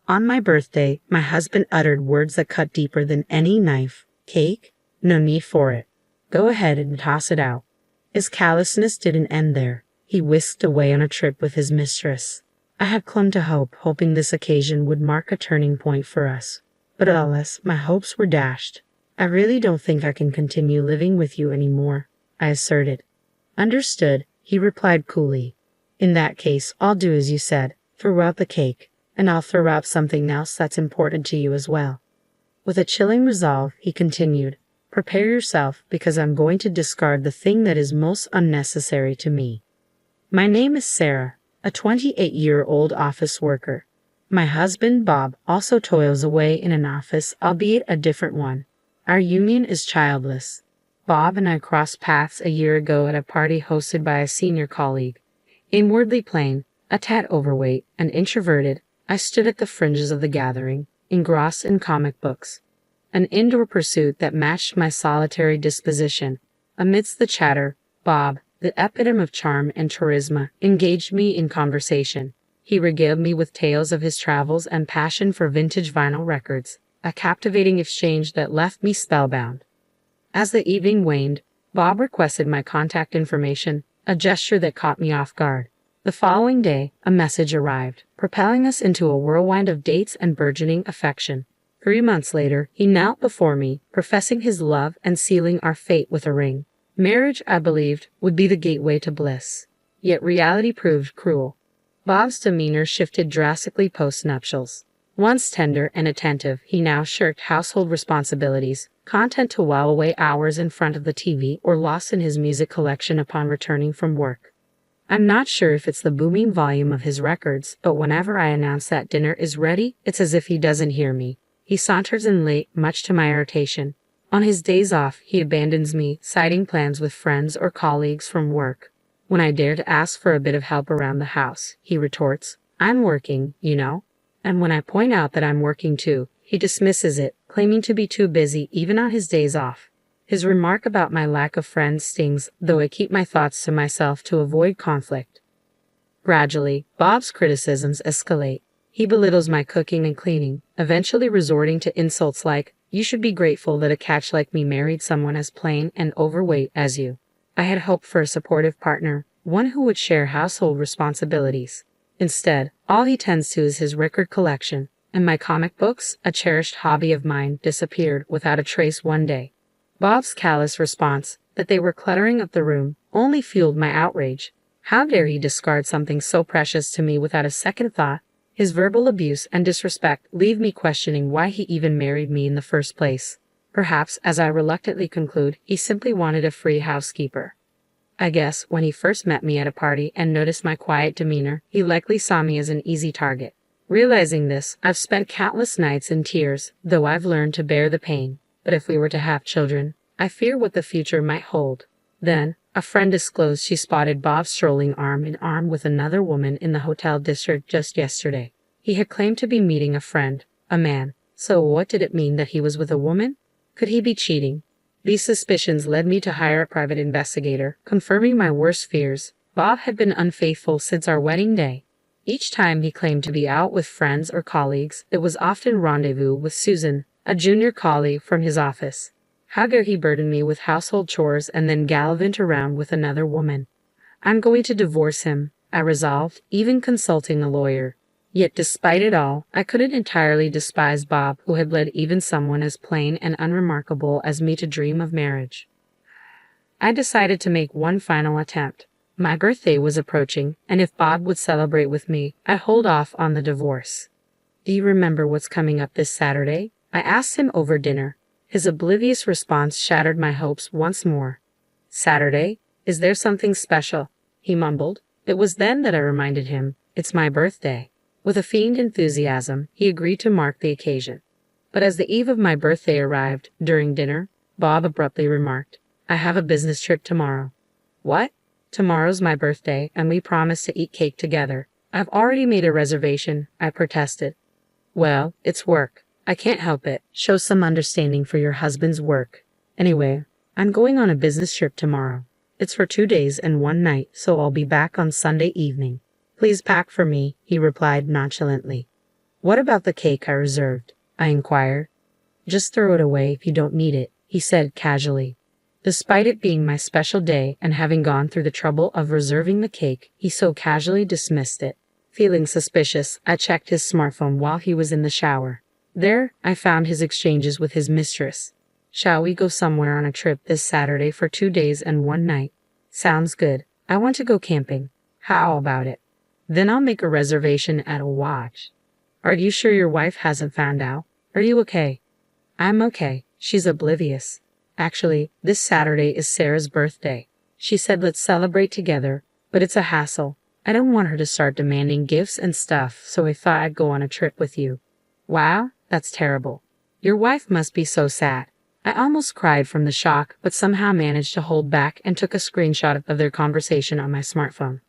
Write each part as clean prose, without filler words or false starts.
On my birthday, my husband uttered words that cut deeper than any knife. Cake? No need for it. Go ahead and toss it out. His callousness didn't end there. He whisked away on a trip with his mistress. I had clung to hope, hoping this occasion would mark a turning point for us. But alas, my hopes were dashed. I really don't think I can continue living with you anymore, I asserted. Understood, he replied coolly. In that case, I'll do as you said, throw out the cake, and I'll throw out something else that's important to you as well. With a chilling resolve, he continued, prepare yourself because I'm going to discard the thing that is most unnecessary to me. My name is Sarah, a 28-year-old office worker. My husband, Bob, also toils away in an office, albeit a different one. Our union is childless. Bob and I crossed paths a year ago at a party hosted by a senior colleague. Inwardly plain, a tad overweight, and introverted, I stood at the fringes of the gathering, engrossed in comic books. An indoor pursuit that matched my solitary disposition. Amidst the chatter, Bob, the epitome of charm and charisma, engaged me in conversation. He regaled me with tales of his travels and passion for vintage vinyl records, a captivating exchange that left me spellbound. As the evening waned, Bob requested my contact information, a gesture that caught me off guard. The following day, a message arrived, propelling us into a whirlwind of dates and burgeoning affection. 3 months later, he knelt before me, professing his love and sealing our fate with a ring. Marriage, I believed, would be the gateway to bliss. Yet reality proved cruel. Bob's demeanor shifted drastically post-nuptials. Once tender and attentive, he now shirked household responsibilities, content to while away hours in front of the TV or lost in his music collection upon returning from work. I'm not sure if it's the booming volume of his records, but whenever I announce that dinner is ready, it's as if he doesn't hear me. He saunters in late, much to my irritation. On his days off, he abandons me, citing plans with friends or colleagues from work. When I dare to ask for a bit of help around the house, he retorts, I'm working, you know. And when I point out that I'm working too, he dismisses it, claiming to be too busy even on his days off. His remark about my lack of friends stings, though I keep my thoughts to myself to avoid conflict. Gradually, Bob's criticisms escalate. He belittles my cooking and cleaning, eventually resorting to insults like, you should be grateful that a catch like me married someone as plain and overweight as you. I had hoped for a supportive partner, one who would share household responsibilities. Instead, all he tends to is his record collection, and my comic books, a cherished hobby of mine, disappeared without a trace one day. Bob's callous response, that they were cluttering up the room, only fueled my outrage. How dare he discard something so precious to me without a second thought? His verbal abuse and disrespect leave me questioning why he even married me in the first place. Perhaps, as I reluctantly conclude, he simply wanted a free housekeeper. I guess when he first met me at a party and noticed my quiet demeanor, he likely saw me as an easy target. Realizing this, I've spent countless nights in tears, though I've learned to bear the pain. But if we were to have children, I fear what the future might hold. Then, a friend disclosed she spotted Bob strolling arm in arm with another woman in the hotel district just yesterday. He had claimed to be meeting a friend, a man. So what did it mean that he was with a woman? Could he be cheating? These suspicions led me to hire a private investigator, confirming my worst fears. Bob had been unfaithful since our wedding day. Each time he claimed to be out with friends or colleagues, it was often rendezvous with Susan, a junior colleague from his office. How dare he burden me with household chores and then gallivant around with another woman? I'm going to divorce him, I resolved, even consulting a lawyer. Yet despite it all, I couldn't entirely despise Bob, who had led even someone as plain and unremarkable as me to dream of marriage. I decided to make one final attempt. My birthday was approaching, and if Bob would celebrate with me, I'd hold off on the divorce. Do you remember what's coming up this Saturday? I asked him over dinner. His oblivious response shattered my hopes once more. Saturday? Is there something special? He mumbled. It was then that I reminded him, it's my birthday. With a feigned enthusiasm, he agreed to mark the occasion. But as the eve of my birthday arrived, during dinner, Bob abruptly remarked, I have a business trip tomorrow. What? Tomorrow's my birthday, and we promised to eat cake together. I've already made a reservation, I protested. Well, it's work. I can't help it. Show some understanding for your husband's work. Anyway, I'm going on a business trip tomorrow. It's for 2 days and 1 night, so I'll be back on Sunday evening. Please pack for me, he replied nonchalantly. What about the cake I reserved? I inquired. Just throw it away if you don't need it, he said casually. Despite it being my special day and having gone through the trouble of reserving the cake, he so casually dismissed it. Feeling suspicious, I checked his smartphone while he was in the shower. There, I found his exchanges with his mistress. Shall we go somewhere on a trip this Saturday for 2 days and 1 night? Sounds good. I want to go camping. How about it? Then I'll make a reservation at a lodge. Are you sure your wife hasn't found out? Are you okay? I'm okay. She's oblivious. Actually, this Saturday is Sarah's birthday. She said let's celebrate together, but it's a hassle. I don't want her to start demanding gifts and stuff, so I thought I'd go on a trip with you. Wow, that's terrible. Your wife must be so sad. I almost cried from the shock, but somehow managed to hold back and took a screenshot of their conversation on my smartphone.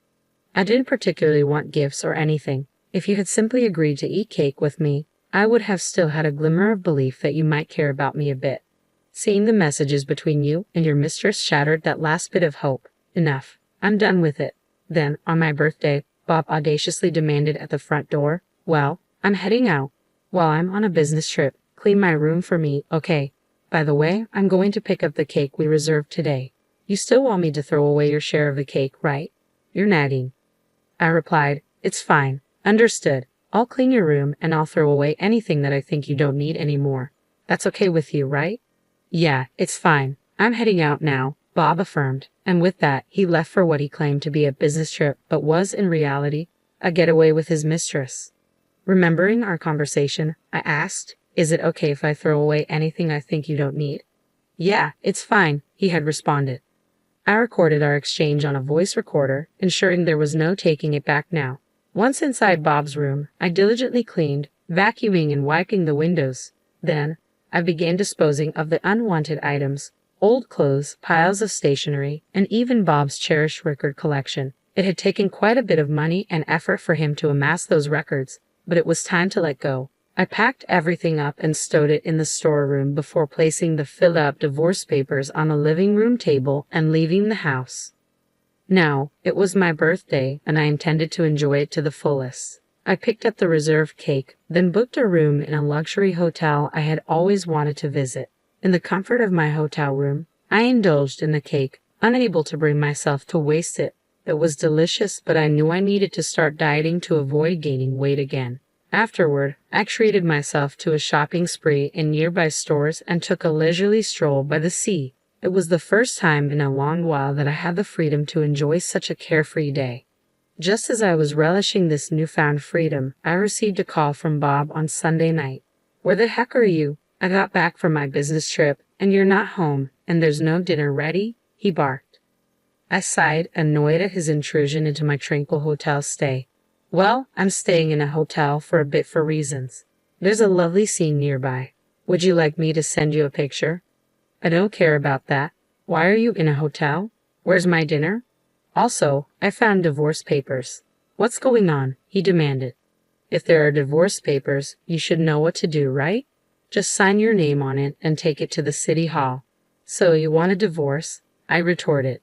I didn't particularly want gifts or anything. If you had simply agreed to eat cake with me, I would have still had a glimmer of belief that you might care about me a bit. Seeing the messages between you and your mistress shattered that last bit of hope. Enough. I'm done with it. Then, on my birthday, Bob audaciously demanded at the front door, well, I'm heading out. While I'm on a business trip, clean my room for me, okay? By the way, I'm going to pick up the cake we reserved today. You still want me to throw away your share of the cake, right? You're nagging. I replied, it's fine. Understood. I'll clean your room and I'll throw away anything that I think you don't need anymore. That's okay with you, right? Yeah, it's fine. I'm heading out now, Bob affirmed, and with that, he left for what he claimed to be a business trip but was, in reality, a getaway with his mistress. Remembering our conversation, I asked, is it okay if I throw away anything I think you don't need? Yeah, it's fine, he had responded. I recorded our exchange on a voice recorder, ensuring there was no taking it back now. Once inside Bob's room, I diligently cleaned, vacuuming and wiping the windows. Then, I began disposing of the unwanted items, old clothes, piles of stationery, and even Bob's cherished record collection. It had taken quite a bit of money and effort for him to amass those records, but it was time to let go. I packed everything up and stowed it in the storeroom before placing the filled-up divorce papers on a living room table and leaving the house. Now, it was my birthday, and I intended to enjoy it to the fullest. I picked up the reserved cake, then booked a room in a luxury hotel I had always wanted to visit. In the comfort of my hotel room, I indulged in the cake, unable to bring myself to waste it. It was delicious, but I knew I needed to start dieting to avoid gaining weight again. Afterward, I treated myself to a shopping spree in nearby stores and took a leisurely stroll by the sea. It was the first time in a long while that I had the freedom to enjoy such a carefree day. Just as I was relishing this newfound freedom, I received a call from Bob on Sunday night. Where the heck are you? I got back from my business trip, and you're not home, and there's no dinner ready? He barked. I sighed, annoyed at his intrusion into my tranquil hotel stay. Well, I'm staying in a hotel for a bit for reasons. There's a lovely scene nearby. Would you like me to send you a picture? I don't care about that. Why are you in a hotel? Where's my dinner? Also, I found divorce papers. What's going on? He demanded. If there are divorce papers, you should know what to do, right? Just sign your name on it and take it to the city hall. So you want a divorce? I retorted.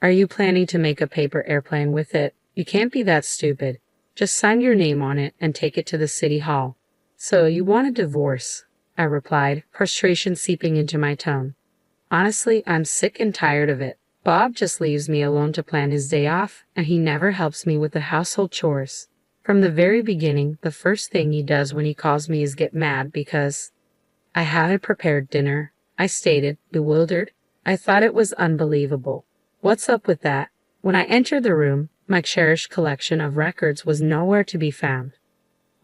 Are you planning to make a paper airplane with it? You can't be that stupid. Just sign your name on it and take it to the city hall. So you want a divorce? I replied, frustration seeping into my tone. Honestly, I'm sick and tired of it. Bob just leaves me alone to plan his day off, and he never helps me with the household chores. From the very beginning, the first thing he does when he calls me is get mad because I haven't prepared dinner, I stated, bewildered. I thought it was unbelievable. What's up with that? When I entered the room, my cherished collection of records was nowhere to be found.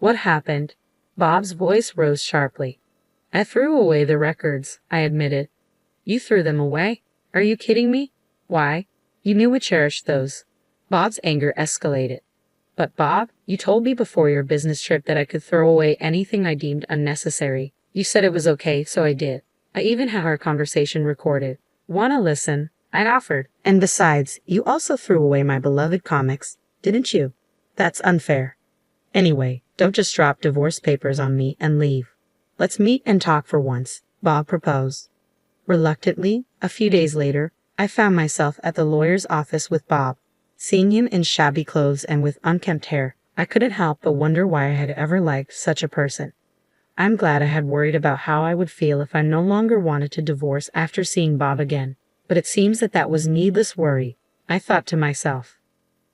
What happened? Bob's voice rose sharply. I threw away the records, I admitted. You threw them away? Are you kidding me? Why? You knew I cherished those. Bob's anger escalated. But Bob, you told me before your business trip that I could throw away anything I deemed unnecessary. You said it was okay, so I did. I even have our conversation recorded. Wanna listen? I offered. And besides, you also threw away my beloved comics, didn't you? That's unfair. Anyway, don't just drop divorce papers on me and leave. Let's meet and talk for once, Bob proposed. Reluctantly, a few days later, I found myself at the lawyer's office with Bob. Seeing him in shabby clothes and with unkempt hair, I couldn't help but wonder why I had ever liked such a person. I'm glad I had worried about how I would feel if I no longer wanted to divorce after seeing Bob again. But it seems that was needless worry, I thought to myself.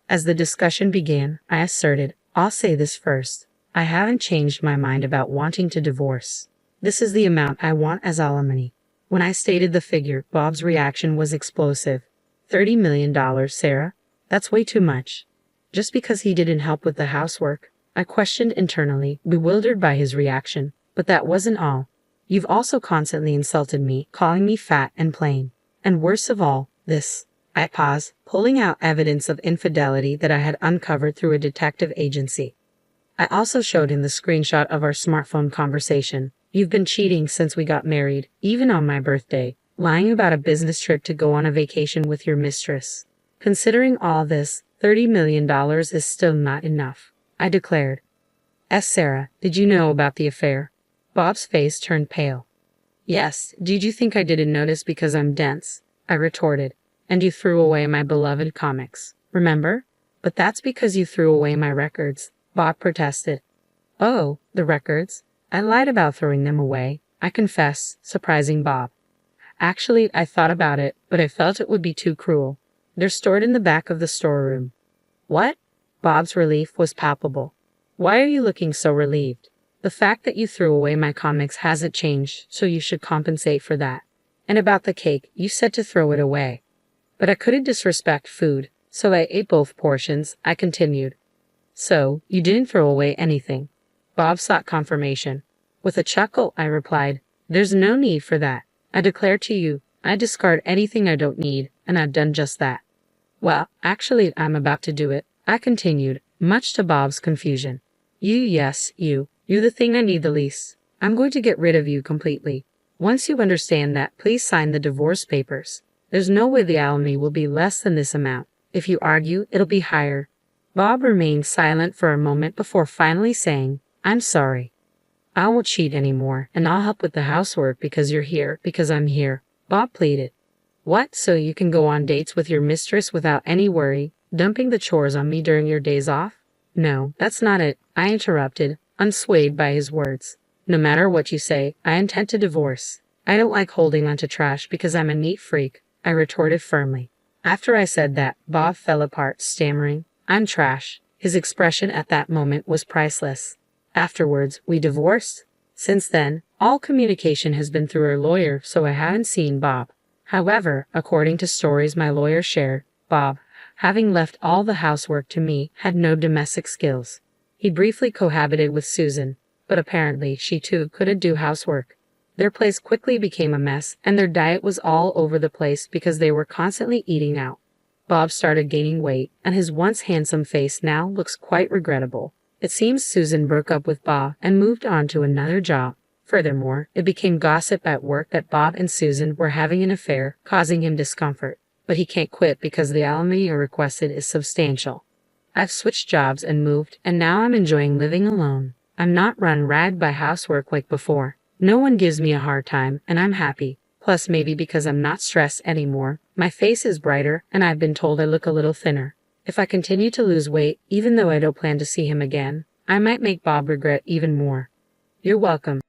As the discussion began, I asserted, I'll say this first. I haven't changed my mind about wanting to divorce. This is the amount I want as alimony. When I stated the figure, Bob's reaction was explosive. $30 million, Sarah? That's way too much. Just because he didn't help with the housework, I questioned internally, bewildered by his reaction. But that wasn't all. You've also constantly insulted me, calling me fat and plain. And worst of all, this. I paused, pulling out evidence of infidelity that I had uncovered through a detective agency. I also showed him the screenshot of our smartphone conversation. You've been cheating since we got married, even on my birthday, lying about a business trip to go on a vacation with your mistress. Considering all this, $30 million is still not enough, I declared. Sarah, did you know about the affair? Bob's face turned pale. Yes, did you think I didn't notice because I'm dense? I retorted. And you threw away my beloved comics, remember? But that's because you threw away my records, Bob protested. Oh, the records? I lied about throwing them away, I confessed, surprising Bob. Actually, I thought about it, but I felt it would be too cruel. They're stored in the back of the storeroom. What? Bob's relief was palpable. Why are you looking so relieved? The fact that you threw away my comics hasn't changed, so you should compensate for that. And about the cake, you said to throw it away. But I couldn't disrespect food, so I ate both portions, I continued. So, you didn't throw away anything. Bob sought confirmation. With a chuckle, I replied, There's no need for that. I declare to you, I discard anything I don't need, and I've done just that. Well, actually, I'm about to do it, I continued, much to Bob's confusion. Yes, you're the thing I need the least. I'm going to get rid of you completely. Once you understand that, please sign the divorce papers. There's no way the alimony will be less than this amount. If you argue, it'll be higher. Bob remained silent for a moment before finally saying, I'm sorry. I won't cheat anymore, and I'll help with the housework because you're here, because I'm here, Bob pleaded. What, so you can go on dates with your mistress without any worry, dumping the chores on me during your days off? No, that's not it, I interrupted, unswayed by his words. No matter what you say, I intend to divorce. I don't like holding onto trash because I'm a neat freak, I retorted firmly. After I said that, Bob fell apart, stammering, I'm trash. His expression at that moment was priceless. Afterwards, we divorced. Since then, all communication has been through our lawyer, so I haven't seen Bob. However, according to stories my lawyer shared, Bob, having left all the housework to me, had no domestic skills. He briefly cohabited with Susan, but apparently she too couldn't do housework. Their place quickly became a mess, and their diet was all over the place because they were constantly eating out. Bob started gaining weight, and his once handsome face now looks quite regrettable. It seems Susan broke up with Bob and moved on to another job. Furthermore, it became gossip at work that Bob and Susan were having an affair, causing him discomfort. But he can't quit because the alimony requested is substantial. I've switched jobs and moved, and now I'm enjoying living alone. I'm not run ragged by housework like before. No one gives me a hard time, and I'm happy. Plus, maybe because I'm not stressed anymore, my face is brighter, and I've been told I look a little thinner. If I continue to lose weight, even though I don't plan to see him again, I might make Bob regret even more. You're welcome.